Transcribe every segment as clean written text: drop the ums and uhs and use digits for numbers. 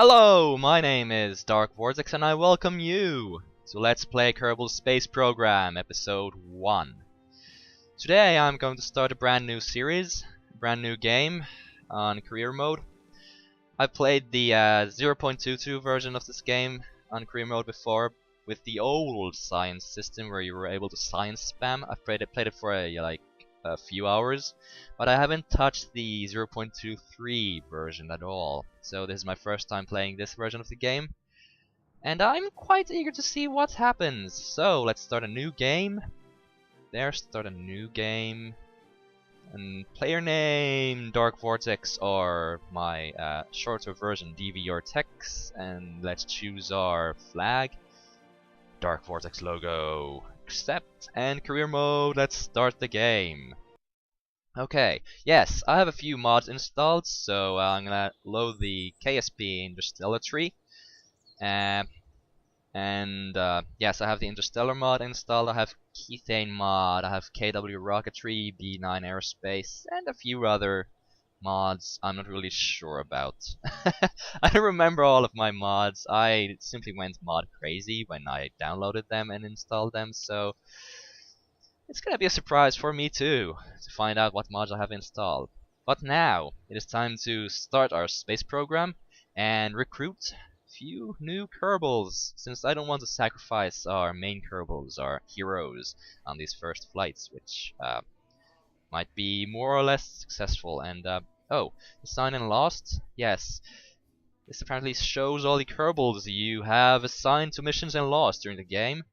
Hello, my name is Dark Vortex and I welcome you to Let's Play Kerbal Space Program Episode 1. Today I'm going to start a brand new series, a brand new game on career mode. I played the 0.22 version of this game on career mode before with the old science system where you were able to science spam. I've played it for a few hours, but I haven't touched the 0.23 version at all. So this is my first time playing this version of the game, and I'm quite eager to see what happens. So let's start a new game. Start a new game. And player name Dark Vortex, or my shorter version DV or Tex, and let's choose our flag. Dark Vortex logo. Accept, and career mode. Let's start the game. Okay, yes, I have a few mods installed, so I'm gonna load the KSP Interstellar tree. Yes, I have the Interstellar mod installed, I have Kethane mod, I have KW Rocketry, B9 Aerospace, and a few other mods I'm not really sure about. I don't remember all of my mods. I simply went mod crazy when I downloaded them and installed them, so it's gonna be a surprise for me too to find out what mods I have installed. But now it is time to start our space program and recruit a few new Kerbals, since I don't want to sacrifice our main Kerbals, our heroes, on these first flights, which might be more or less successful. And oh, assigned and lost? Yes. This apparently shows all the Kerbals you have assigned to missions and lost during the game.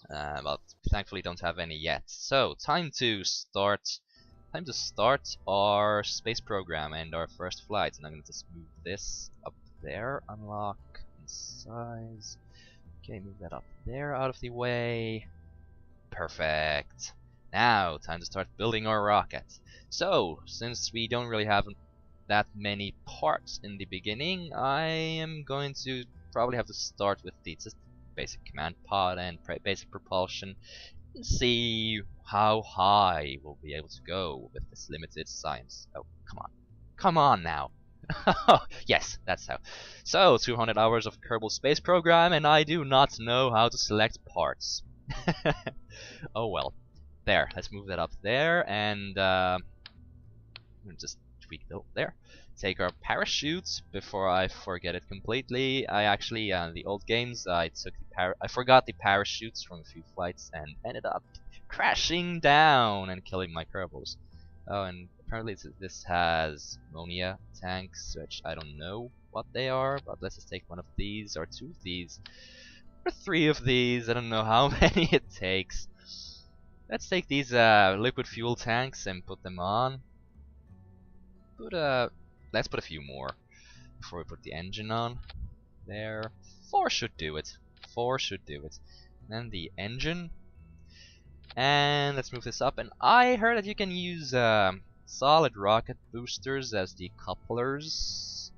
But thankfully don't have any yet. So time to start our space program and our first flight. And I'm gonna just move this up there, unlock and size. Okay, move that up there out of the way. Perfect. Now, time to start building our rocket. So, since we don't really have that many parts in the beginning, I am going to probably have to start with the basic command pod and basic propulsion and see how high we'll be able to go with this limited science. Oh, come on. Come on now. Yes, that's how. So, 200 hours of Kerbal Space Program, and I do not know how to select parts. Oh well. There, let's move that up there, and just tweak it over there. Take our parachutes before I forget it completely. I actually, the old games, I forgot the parachutes from a few flights and ended up crashing down and killing my Kerbals. Oh, and apparently this has ammonia tanks, which I don't know what they are, but let's just take one of these, or two of these, or three of these. I don't know how many it takes. Let's take these liquid fuel tanks and put them on. Let's put a few more before we put the engine on. There. 4 should do it. 4 should do it. And then the engine. And let's move this up. And I heard that you can use solid rocket boosters as the couplers.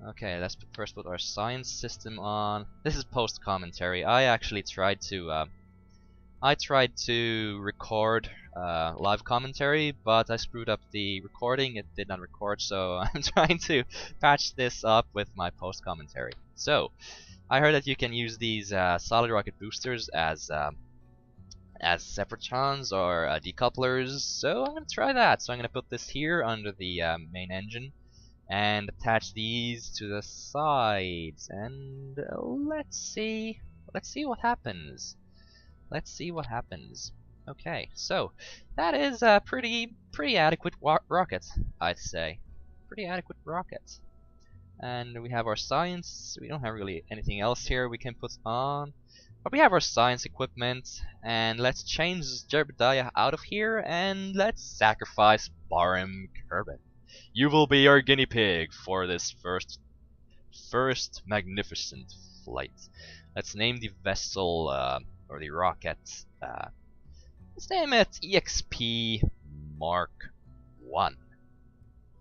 Okay, let's first put our science system on. This is post commentary. I actually tried to record live commentary, but I screwed up the recording. It did not record, so I'm trying to patch this up with my post commentary. So, I heard that you can use these solid rocket boosters as separatrons or decouplers, so I'm gonna try that. So I'm gonna put this here under the main engine and attach these to the sides, and let's see what happens. Let's see what happens. Okay, so that is a pretty adequate rocket, I'd say. Pretty adequate rocket. And we have our science. We don't have really anything else here we can put on. But we have our science equipment. And let's change Jebediah out of here and let's sacrifice Barim Kerbal. You will be our guinea pig for this first magnificent flight. Let's name the vessel or the rocket, let's name it EXP Mark 1.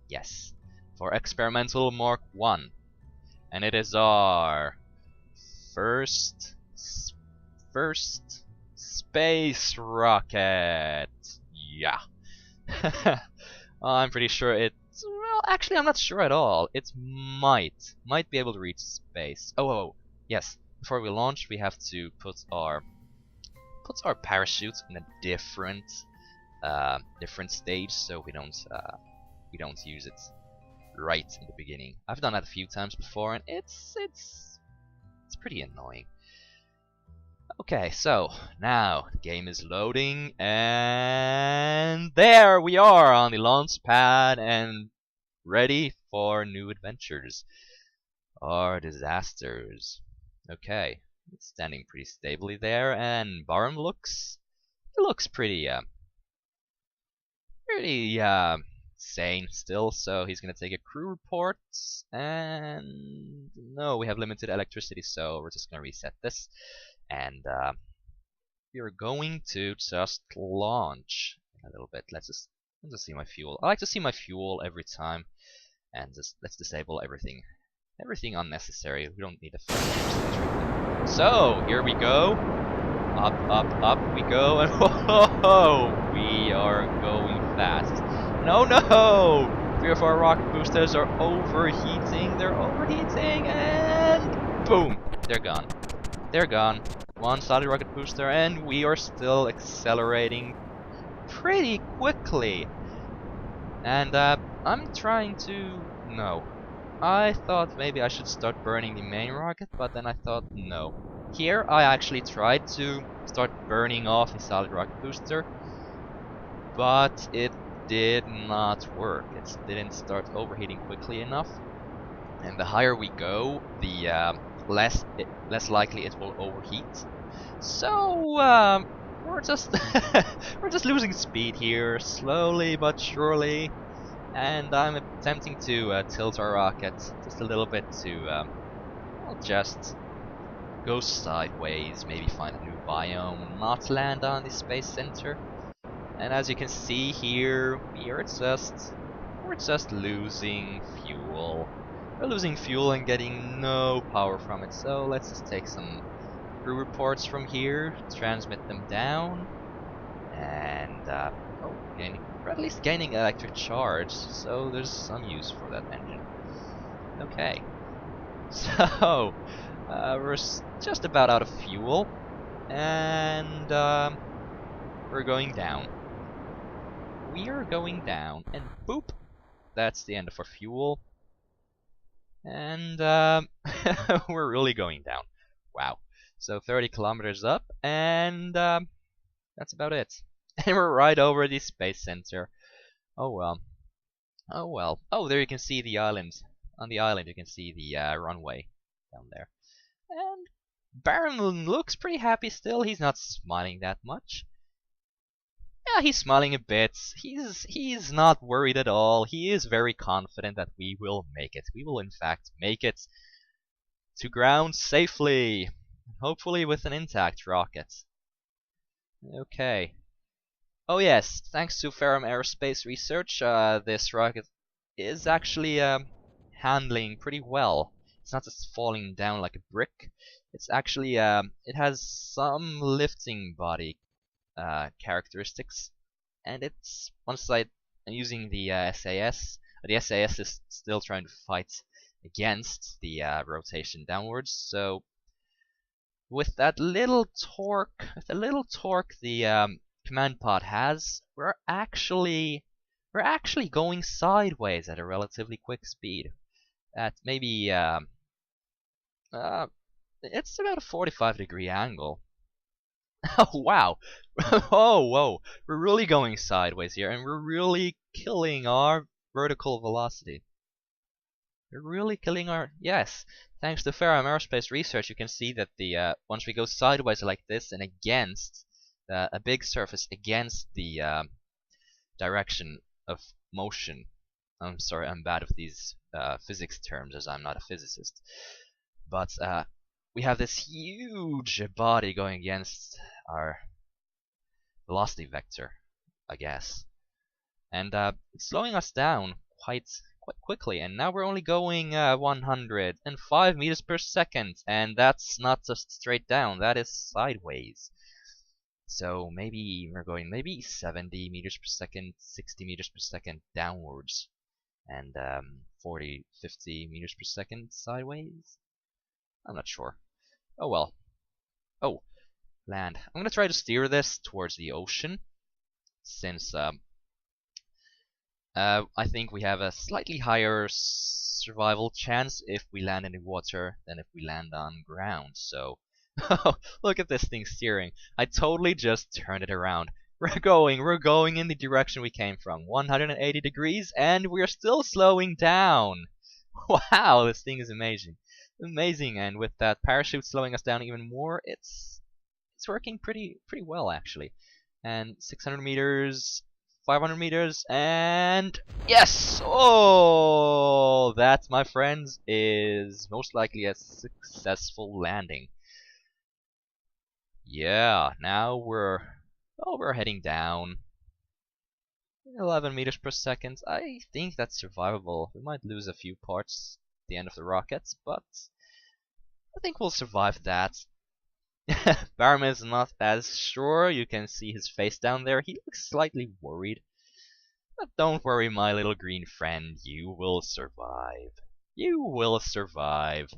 Yes, for experimental Mark 1. And it is our first space rocket. Yeah. I'm pretty sure it's Well, actually, I'm not sure at all. It might be able to reach space. Oh, yes. Before we launch, we have to put our parachutes in a different stage, so we don't use it right in the beginning. I've done that a few times before, and it's pretty annoying. Okay, so now the game is loading, and there we are on the launch pad and ready for new adventures or disasters. Okay, it's standing pretty stably there, and Barum looks pretty sane still. So he's gonna take a crew report, and no, we have limited electricity, so we're just gonna reset this. And we're going to just launch in a little bit. Let's just see my fuel. I like to see my fuel every time, and just let's disable everything unnecessary. We don't need a fuel. So here we go. Up we go, and whoa, we are going fast. No, 3 or 4 rocket boosters are overheating. They're overheating, and boom, they're gone. They're gone. One solid rocket booster, and we are still accelerating pretty quickly. And I'm trying to... No. I thought maybe I should start burning the main rocket, but then I thought no. Here I actually tried to start burning off the solid rocket booster, but it did not work. It didn't start overheating quickly enough. And the higher we go, the less likely it will overheat. So we're just we're just losing speed here, slowly but surely. And I'm attempting to tilt our rocket just a little bit to well, just go sideways, maybe find a new biome, not land on the space center. And as you can see here, we're just losing fuel. We're losing fuel and getting no power from it. So let's just take some crew reports from here, transmit them down, and we're at least gaining electric charge, so there's some use for that engine. Okay, so we're just about out of fuel, and we're going down. We are going down, and boop, that's the end of our fuel. And we're really going down. Wow. So 30 kilometers up, and that's about it. And we're right over the space center. Oh well. Oh well. Oh, there you can see the island. On the island you can see the runway down there. And Baron looks pretty happy still. He's not smiling that much. Yeah, he's smiling a bit. He's not worried at all. He is very confident that we will make it. We will in fact make it to ground safely. Hopefully with an intact rocket. Okay. Oh yes, thanks to Ferrum Aerospace Research, this rocket is actually handling pretty well. It's not just falling down like a brick. It's actually it has some lifting body characteristics, and it's once I'm using the SAS. The SAS is still trying to fight against the rotation downwards. So with that little torque, the command pod has, we're actually going sideways at a relatively quick speed. At maybe it's about a 45-degree angle. Oh wow! Oh whoa! We're really going sideways here, and we're really killing our vertical velocity. We're really killing our... Yes! Thanks to Ferrum Aerospace Research, you can see that the once we go sideways like this and against a big surface against the direction of motion. I'm sorry, I'm bad with these physics terms as I'm not a physicist. But we have this huge body going against our velocity vector, I guess. And it's slowing us down quite quickly, and now we're only going 105 meters per second, and that's not just straight down, that is sideways. So maybe we're going maybe 70 meters per second, 60 meters per second downwards. and 40, 50 meters per second sideways. I'm not sure. Oh well. Oh, land. I'm gonna try to steer this towards the ocean, since I think we have a slightly higher survival chance if we land in the water than if we land on ground. So, look at this thing steering. I totally just turned it around. We're going in the direction we came from, 180 degrees, and we're still slowing down. Wow, this thing is amazing, and with that parachute slowing us down even more, it's working pretty well actually. And 600 meters. 500 meters, and yes! Oh, that, my friends, is most likely a successful landing. Yeah, now we're heading down. 11 meters per second. I think that's survivable. We might lose a few parts at the end of the rockets, but I think we'll survive that. Barham is not as sure. You can see his face down there. He looks slightly worried. But don't worry, my little green friend. You will survive. You will survive.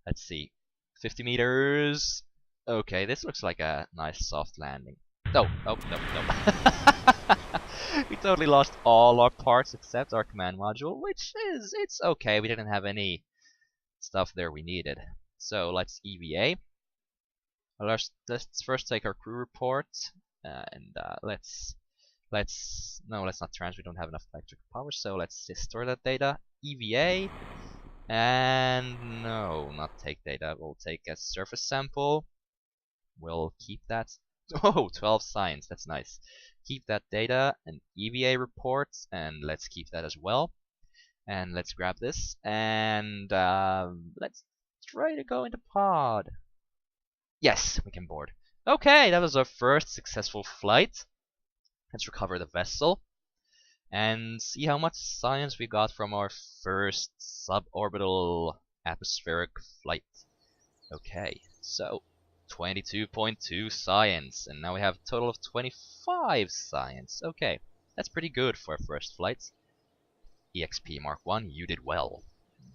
Let's see. 50 meters. Okay, this looks like a nice soft landing. Oh, no. We totally lost all our parts except our command module, which it's okay. We didn't have any stuff there we needed. So let's EVA. Let's first take our crew report, and let's not transfer. We don't have enough electric power, so let's just store that data. EVA, and no, not take data. We'll take a surface sample. We'll keep that. Oh, 12 science. That's nice. Keep that data and EVA reports, and let's keep that as well. And let's grab this, and let's try to go into pod. Yes, we can board. Okay, that was our first successful flight. Let's recover the vessel and see how much science we got from our first suborbital atmospheric flight. Okay, so 22.2 science, and now we have a total of 25 science. Okay, that's pretty good for a first flight. EXP Mark 1, you did well.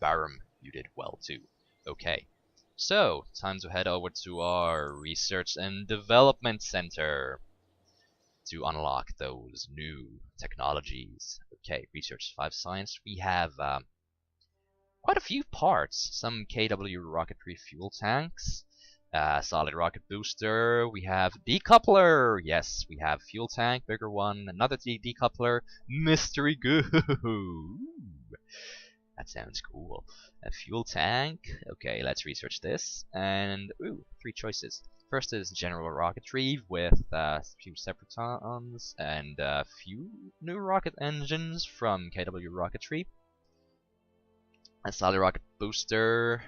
Barham, you did well too. Okay. So, time to head over to our Research and Development Center to unlock those new technologies. Okay, Research 5 Science. We have quite a few parts. Some KW rocketry fuel tanks, solid rocket booster. We have decoupler. Yes, we have fuel tank, bigger one. Another decoupler. Mystery goo. That sounds cool. A fuel tank. Okay, let's research this. And, ooh, 3 choices. First is general rocketry with a few Separatrons and a few new rocket engines from KW Rocketry. A solid rocket booster,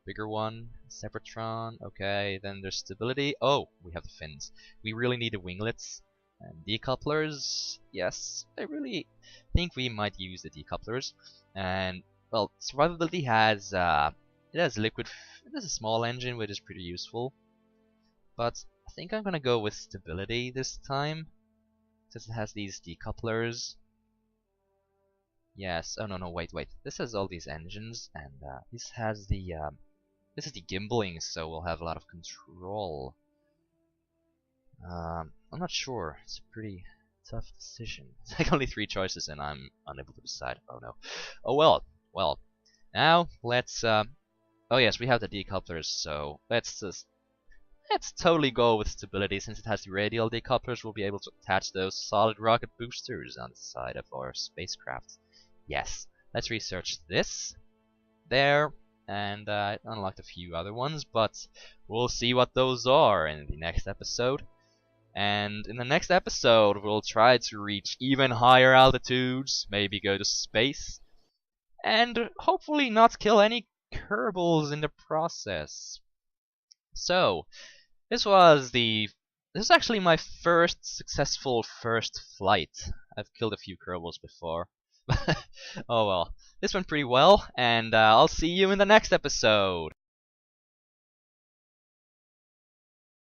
bigger one, Sepratron. Okay, then there's stability. Oh, we have the fins. We really need the winglets. And decouplers, yes, I really think we might use the decouplers. And well, survivability has it has liquid. It has a small engine, which is pretty useful. But I think I'm gonna go with stability this time, since it has these decouplers. Yes. Oh no, wait. This has all these engines, and this has the this is the gimbaling, so we'll have a lot of control. I'm not sure. It's a pretty tough decision. It's like only 3 choices, and I'm unable to decide. Oh no. Oh well. Well, now let's. Oh yes, we have the decouplers, so let's totally go with stability. Since it has the radial decouplers, we'll be able to attach those solid rocket boosters on the side of our spacecraft. Yes. Let's research this. There. And I unlocked a few other ones, but we'll see what those are in the next episode. And in the next episode, we'll try to reach even higher altitudes, maybe go to space, and hopefully not kill any Kerbals in the process. So, this is actually my first successful first flight. I've killed a few Kerbals before. Oh well, this went pretty well, and I'll see you in the next episode.